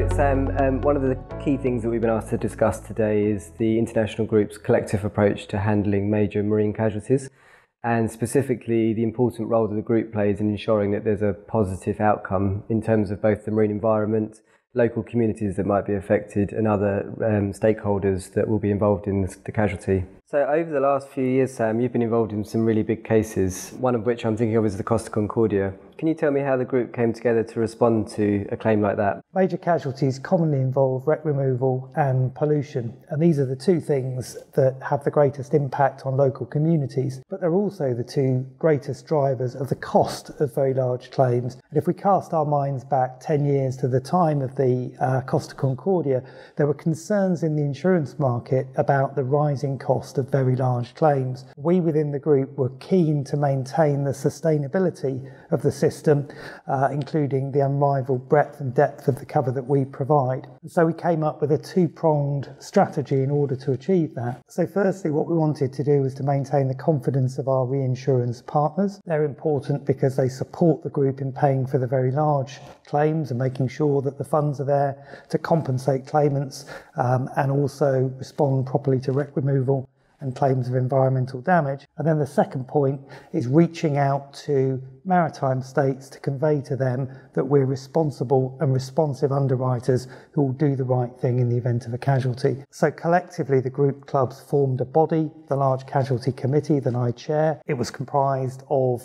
So Sam, one of the key things that we've been asked to discuss today is the international group's collective approach to handling major marine casualties, and specifically the important role that the group plays in ensuring that there's a positive outcome in terms of both the marine environment, local communities that might be affected, and other stakeholders that will be involved in the casualty. So over the last few years, Sam, you've been involved in some really big cases, one of which I'm thinking of is the Costa Concordia. Can you tell me how the group came together to respond to a claim like that? Major casualties commonly involve wreck removal and pollution, and these are the two things that have the greatest impact on local communities, but they're also the two greatest drivers of the cost of very large claims. And if we cast our minds back 10 years to the time of the Costa Concordia, there were concerns in the insurance market about the rising cost of very large claims. We within the group were keen to maintain the sustainability of the system, including the unrivaled breadth and depth of the cover that we provide. And so we came up with a two-pronged strategy in order to achieve that. So firstly, what we wanted to do was to maintain the confidence of our reinsurance partners. They're important because they support the group in paying for the very large claims and making sure that the funds are there to compensate claimants and also respond properly to wreck removal and claims of environmental damage. And then the second point is reaching out to maritime states to convey to them that we're responsible and responsive underwriters who will do the right thing in the event of a casualty. So collectively, the group clubs formed a body, the Large Casualty Committee that I chair. It was comprised of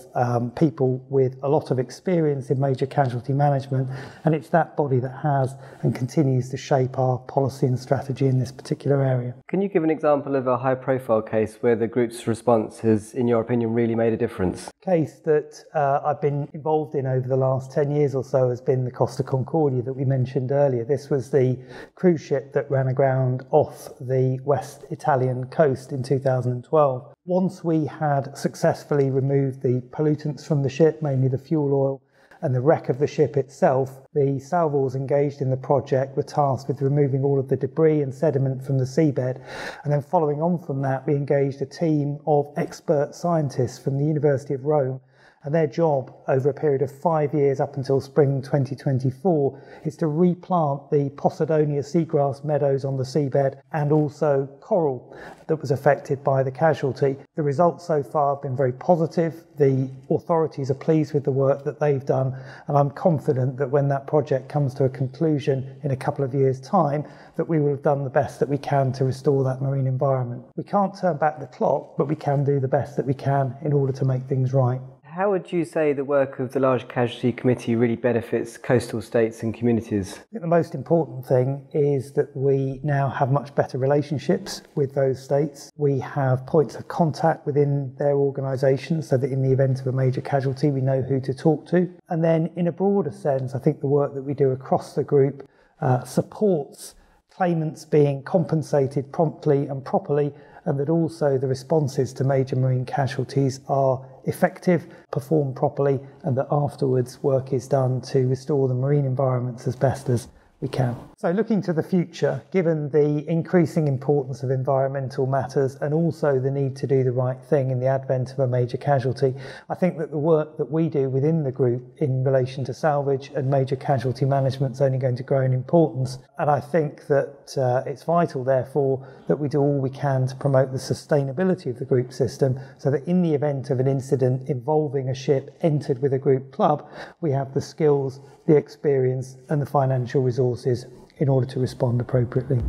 people with a lot of experience in major casualty management, and it's that body that has and continues to shape our policy and strategy in this particular area. Can you give an example of a high-profile case where the group's response has, in your opinion, really made a difference? Case that I've been involved in over the last 10 years or so has been the Costa Concordia that we mentioned earlier. This was the cruise ship that ran aground off the West Italian coast in 2012. Once we had successfully removed the pollutants from the ship, mainly the fuel oil, and the wreck of the ship itself, the Salvage engaged in the project were tasked with removing all of the debris and sediment from the seabed. And then following on from that, we engaged a team of expert scientists from the University of Rome. And their job over a period of 5 years up until spring 2024 is to replant the Posidonia seagrass meadows on the seabed and also coral that was affected by the casualty. The results so far have been very positive. The authorities are pleased with the work that they've done, and I'm confident that when that project comes to a conclusion in a couple of years' time, that we will have done the best that we can to restore that marine environment. We can't turn back the clock, but we can do the best that we can in order to make things right. How would you say the work of the Large Casualty Committee really benefits coastal states and communities? I think the most important thing is that we now have much better relationships with those states. We have points of contact within their organisations so that in the event of a major casualty we know who to talk to. And then in a broader sense, I think the work that we do across the group supports claimants being compensated promptly and properly, and that also the responses to major marine casualties are effective, performed properly, and that afterwards work is done to restore the marine environments as best as we can. So looking to the future, given the increasing importance of environmental matters and also the need to do the right thing in the advent of a major casualty, I think that the work that we do within the group in relation to salvage and major casualty management is only going to grow in importance. And I think that it's vital, therefore, that we do all we can to promote the sustainability of the group system so that in the event of an incident involving a ship entered with a group club, we have the skills, the experience and the financial resources in order to respond appropriately.